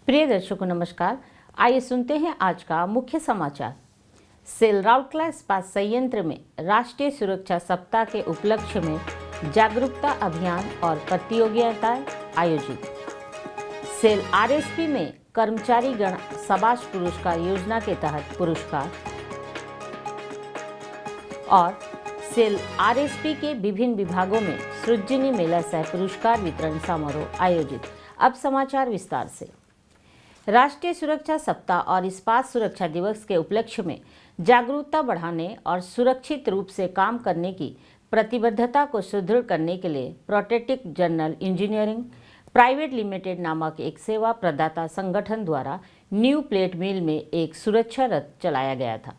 प्रिय दर्शकों नमस्कार। आइए सुनते हैं आज का मुख्य समाचार। सेल राउरकेला इस्पात संयंत्र में राष्ट्रीय सुरक्षा सप्ताह के उपलक्ष्य में जागरूकता अभियान और प्रतियोगिताएं आयोजित। सेल आरएसपी में कर्मचारी गण शाबाश पुरस्कार योजना के तहत पुरस्कार और सेल आरएसपी के विभिन्न विभागों में सृजनी मेला सह पुरस्कार वितरण समारोह आयोजित। अब समाचार विस्तार से। राष्ट्रीय सुरक्षा सप्ताह और इस्पात सुरक्षा दिवस के उपलक्ष्य में जागरूकता बढ़ाने और सुरक्षित रूप से काम करने की प्रतिबद्धता को सुदृढ़ करने के लिए protective general engineering private limited नामक एक सेवा प्रदाता संगठन द्वारा न्यू प्लेट मिल में एक सुरक्षा रथ चलाया गया था।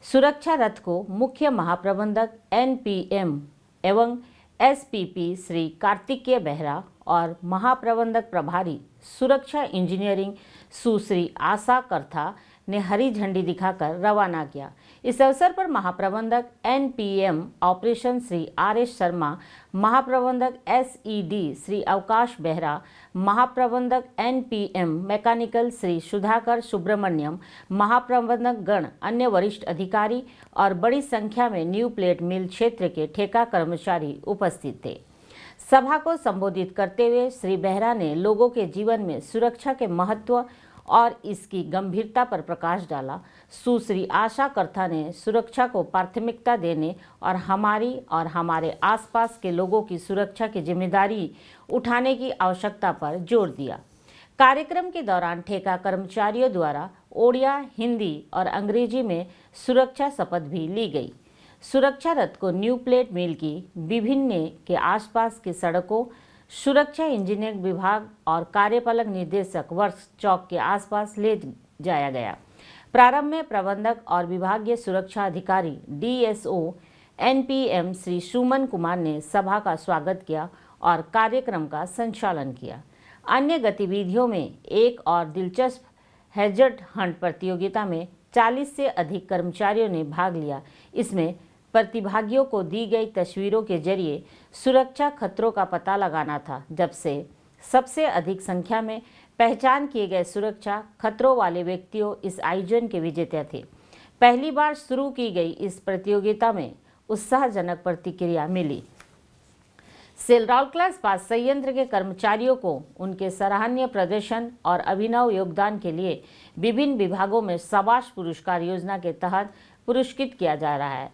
सुरक्षा रथ को मुख्य महाप्रबंधक एनपीएम एवं एसपीपी श्री कार्तिकेय बेहरा और महाप्रबंधक प्रभारी सुरक्षा इंजीनियरिंग सुश्री आशा करथा ने हरी झंडी दिखाकर रवाना किया। इस अवसर पर महाप्रबंधक NPM operation Shri RS Sharma, महाप्रबंधक एसईडी श्री अवकाश बेहरा, महाप्रबंधक एनपीएम मैकेनिकल श्री सुधाकर सुब्रमण्यम, महाप्रबंधक गण, अन्य वरिष्ठ अधिकारी और बड़ी संख्या में न्यू प्लेट मिल क्षेत्र के ठेका कर्मचारी उपस्थित थे। सभा को संबोधित करते हुए श्री बेहरा ने लोगों के जीवन में सुरक्षा के महत्व और इसकी गंभीरता पर प्रकाश डाला। सुश्री आशा करथा ने सुरक्षा को प्राथमिकता देने और हमारे आसपास के लोगों की सुरक्षा की जिम्मेदारी उठाने की आवश्यकता पर जोर दिया। कार्यक्रम के दौरान ठेका कर्मचारियों द्वारा ओडिया, हिंदी और अंग्रेजी में सुरक्षा शपथ भी ली गई। सुरक्षा रथ को न्यू प्लेट मिल की विभिन्न के आसपास की सड़कों, सुरक्षा इंजीनियरिंग विभाग और कार्यपालक निर्देशक वर्क्स चौक के आसपास ले जाया गया। प्रारंभ में प्रबंधक और विभागीय सुरक्षा अधिकारी डीएसओ एनपीएम श्री सुमन कुमार ने सभा का स्वागत किया और कार्यक्रम का संचालन किया। अन्य गतिविधियों में एक और दिलचस्प हैजर्ड हंट प्रतियोगिता में 40 से अधिक कर्मचारियों ने भाग लिया। इसमें प्रतिभागियों को दी गई तस्वीरों के जरिए सुरक्षा खतरों का पता लगाना था, जब से सबसे अधिक संख्या में पहचान किए गए सुरक्षा खतरों वाले व्यक्तियों इस आयोजन के विजेता थे। पहली बार शुरू की गई इस प्रतियोगिता में उत्साहजनक प्रतिक्रिया मिली। सेल राउरकेला इस्पात संयंत्र के कर्मचारियों को उनके सराहनीय प्रदर्शन और अभिनव योगदान के लिए विभिन्न विभागों में शाबाश पुरस्कार योजना के तहत पुरस्कृत किया जा रहा है।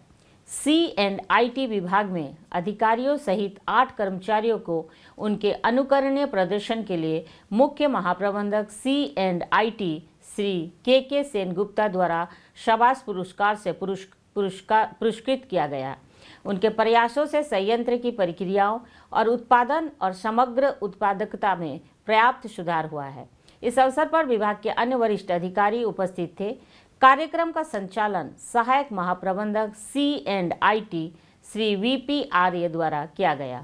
C&IT विभाग में अधिकारियों सहित 8 कर्मचारियों को उनके अनुकरणीय प्रदर्शन के लिए मुख्य महाप्रबंधक C&IT श्री के सेनगुप्ता द्वारा शाबाश पुरस्कार से पुरस्कृत किया गया। उनके प्रयासों से संयंत्र की प्रक्रियाओं और उत्पादन और समग्र उत्पादकता में पर्याप्त सुधार हुआ है। इस अवसर पर विभाग के अन्य वरिष्ठ अधिकारी उपस्थित थे। कार्यक्रम का संचालन सहायक महाप्रबंधक C&IT श्री वीपी आर्य द्वारा किया गया।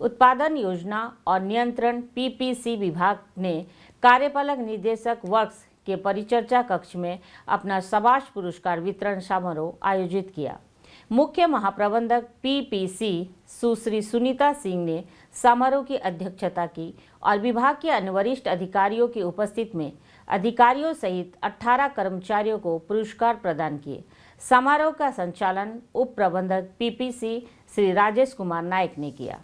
उत्पादन योजना और नियंत्रण पीपीसी विभाग ने कार्यपालक निर्देशक वर्क्स के परिचर्चा कक्ष में अपना शाबाश पुरस्कार वितरण समारोह आयोजित किया। मुख्य महाप्रबंधक पीपीसी सुश्री सुनीता सिंह ने समारोह की अध्यक्षता की और विभाग के अन्य वरिष्ठ अधिकारियों की उपस्थिति में अधिकारियों सहित 18 कर्मचारियों को पुरस्कार प्रदान किए। समारोह का संचालन उप प्रबंधक पीपीसी श्री राजेश कुमार नायक ने किया।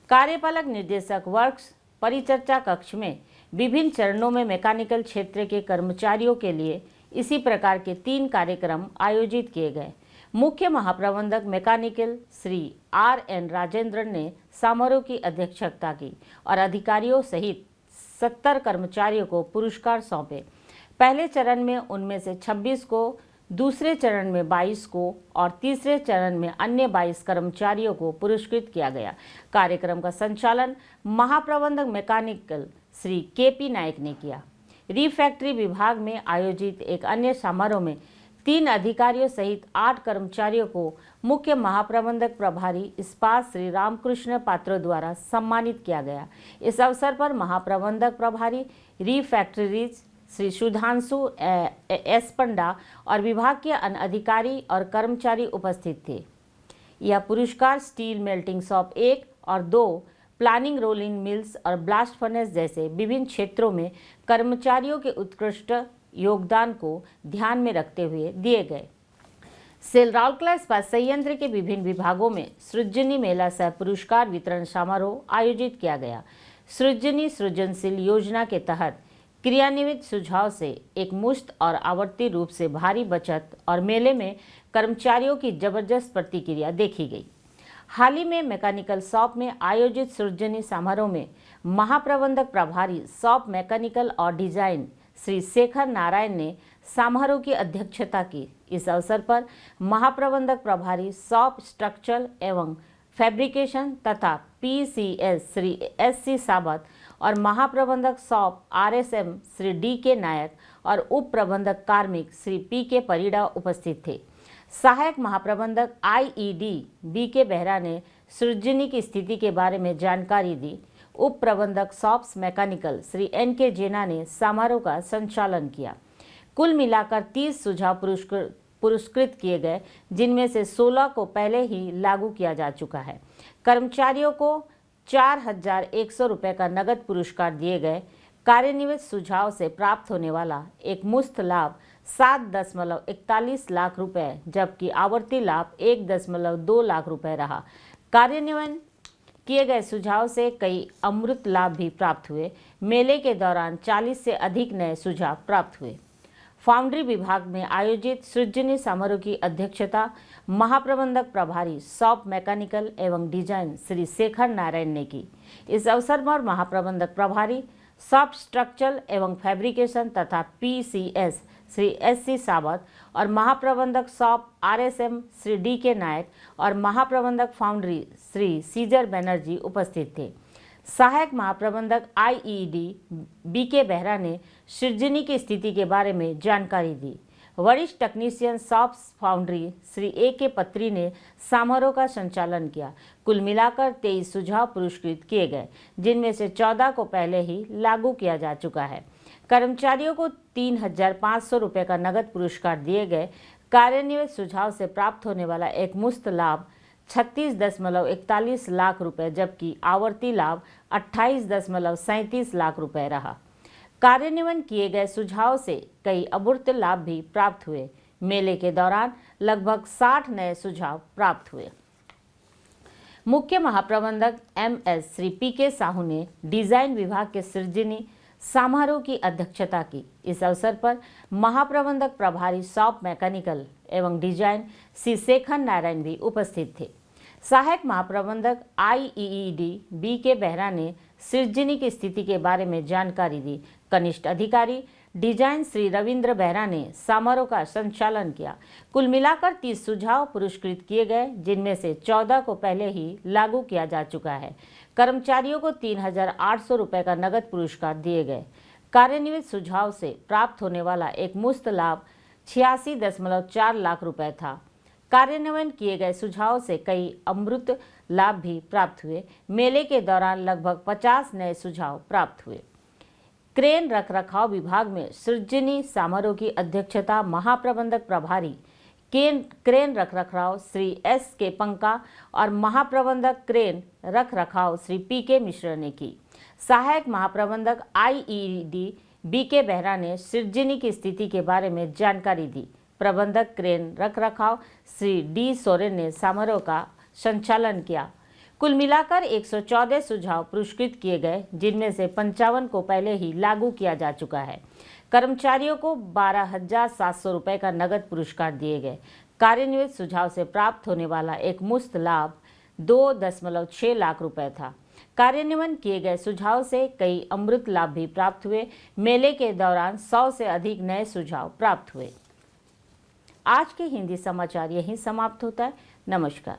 कार्यपालक निर्देशक वर्क्स परिचर्चा कक्ष में विभिन्न चरणों में मैकेनिकल क्षेत्र के कर्मचारियों के लिए इसी प्रकार के 3 कार्यक्रम आयोजित किए गए। मुख्य महाप्रबंधक मैकेनिकल श्री RN राजेंद्रन ने समारोह की अध्यक्षता की और अधिकारियों सहित 70 कर्मचारियों को पुरस्कार सौंपे। पहले चरण में उनमें से 26 को, दूसरे चरण में 22 को और तीसरे चरण में अन्य 22 कर्मचारियों को पुरस्कृत किया गया। कार्यक्रम का संचालन महाप्रबंधक मैकेनिकल श्री KP नायक ने किया। रिफैक्ट्री विभाग में आयोजित एक अन्य समारोह में 3 अधिकारियों सहित 8 कर्मचारियों को मुख्य महाप्रबंधक प्रभारी इस्पात श्री रामकृष्ण पात्र द्वारा सम्मानित किया गया। इस अवसर पर महाप्रबंधक प्रभारी रिफैक्ट्रीज श्री सुधांशु एस पंडा और विभाग के अन्य अधिकारी और कर्मचारी उपस्थित थे। यह पुरस्कार स्टील मेल्टिंग शॉप 1 और 2 प्लानिंग, रोलिंग मिल्स और ब्लास्ट फर्नेस जैसे विभिन्न क्षेत्रों में कर्मचारियों के उत्कृष्ट योगदान को ध्यान में रखते हुए दिए गए। सेल राउरकेला इस्पात संयंत्र के विभिन्न विभागों में सृजनी मेला सह पुरस्कार वितरण समारोह आयोजित किया गया। सृजनी सृजनशील योजना के तहत क्रियान्वित सुझाव से एक मुश्त और आवर्ती रूप से भारी बचत और मेले में कर्मचारियों की जबरदस्त प्रतिक्रिया देखी गई। हाल ही में मैकेनिकल शॉप में आयोजित सृजनी समारोह में महाप्रबंधक प्रभारी शॉप मैकेनिकल और डिजाइन श्री शेखर नारायण ने समारोह की अध्यक्षता की। इस अवसर पर महाप्रबंधक प्रभारी शॉप स्ट्रक्चरल एवं फैब्रिकेशन तथा पीसीएस श्री एससी साबत और महाप्रबंधक शॉप आरएसएम श्री डी.के. नायक और उप प्रबंधक कार्मिक श्री पी.के. परिड़ा उपस्थित थे। सहायक महाप्रबंधक आईईडी बी.के. बेहरा ने सृजनी की स्थिति के बारे में जानकारी दी। उप प्रबंधक शॉप्स मैकेनिकल श्री एन.के. जेना ने समारोह का संचालन किया। कुल मिलाकर 30 सुझाव पुरस्कृत किए गए, जिनमें से 16 को पहले ही लागू किया जा चुका है। कर्मचारियों को 4,100 रुपये का नगद पुरस्कार दिए गए। कार्यान्वित सुझाव से प्राप्त होने वाला एक मुश्त लाभ 7.41 लाख रुपए जबकि आवर्ती लाभ 1.2 लाख रुपए रहा। कार्यान्वयन किए गए सुझाव से कई अमृत लाभ भी प्राप्त हुए। मेले के दौरान 40 से अधिक नए सुझाव प्राप्त हुए। फाउंड्री विभाग में आयोजित सृजनी समारोह की अध्यक्षता महाप्रबंधक प्रभारी शॉप मैकेनिकल एवं डिजाइन श्री शेखर नारायण ने की। इस अवसर पर महाप्रबंधक प्रभारी शॉप स्ट्रक्चरल एवं फैब्रिकेशन तथा पीसीएस श्री एससी साबत और महाप्रबंधक शॉप आरएसएम श्री डी.के. नायक और महाप्रबंधक फाउंड्री श्री सीजर बनर्जी उपस्थित थे। सहायक महाप्रबंधक आईईडी बी.के. बेहरा ने सृजनी की स्थिति के बारे में जानकारी दी। वरिष्ठ technician shops foundry Shri A K. Patri ने समारोह का संचालन किया। कुल मिलाकर 23 सुझाव पुरस्कृत किए गए, जिनमें से 14 को पहले ही लागू किया जा चुका है। कर्मचारियों को 3,500 रुपये का नगद पुरस्कार दिए गए। कार्यान्वित सुझाव से प्राप्त होने वाला एक मुश्त लाभ 36.41 लाख रुपए जबकि आवर्ती लाभ 28.37 लाख रुपए रहा। कार्यान्वयन किए गए सुझाव से कई अमूर्त लाभ भी प्राप्त हुए। मेले के दौरान लगभग 60 नए सुझाव प्राप्त हुए। मुख्य महाप्रबंधक एमएस श्री पी.के. साहू ने डिजाइन विभाग के सृजनी समारोह की अध्यक्षता की। इस अवसर पर महाप्रबंधक प्रभारी शॉप मैकेनिकल एवं डिजाइन श्री शेखर नारायण भी उपस्थित थे। सहायक महाप्रबंधक आईईडी बी.के. बेहरा ने सृजनी की स्थिति के बारे में जानकारी दी। कनिष्ठ अधिकारी डिजाइन श्री रविंद्र बेहरा ने समारोह का संचालन किया। कुल मिलाकर 30 सुझाव पुरस्कृत किए गए, जिनमें से 14 को पहले ही लागू किया जा चुका है। कर्मचारियों को 3,800 रुपये का नगद पुरस्कार दिए गए। कार्यान्वित सुझाव से प्राप्त होने वाला एक मुश्त लाभ 86.4 लाख रुपए था। कार्यान्वयन किए गए सुझाव से कई अमृत लाभ भी प्राप्त हुए। मेले के दौरान लगभग 50 नए सुझाव प्राप्त हुए। क्रेन रखरखाव विभाग में सृजनी समारोह की अध्यक्षता महाप्रबंधक प्रभारी क्रेन रखरखाव श्री एस.के. पंका और महाप्रबंधक क्रेन रखरखाव श्री पी.के. मिश्र ने की। सहायक महाप्रबंधक आईईडी बी.के. बेहरा ने सृजनी की स्थिति के बारे में जानकारी दी। प्रबंधक क्रेन रखरखाव श्री डी. सोरेन ने समारोह का संचालन किया। कुल मिलाकर 114 सुझाव पुरस्कृत किए गए, जिनमें से 55 को पहले ही लागू किया जा चुका है। कर्मचारियों को 12,700 रुपये का नगद पुरस्कार दिए गए। कार्यान्वित सुझाव से प्राप्त होने वाला एक मुश्त लाभ 2.6 लाख रुपए था। कार्यान्वयन किए गए सुझाव से कई अमृत लाभ भी प्राप्त हुए। मेले के दौरान 100 से अधिक नए सुझाव प्राप्त हुए। आज के हिंदी समाचार यहीं समाप्त होता है। नमस्कार।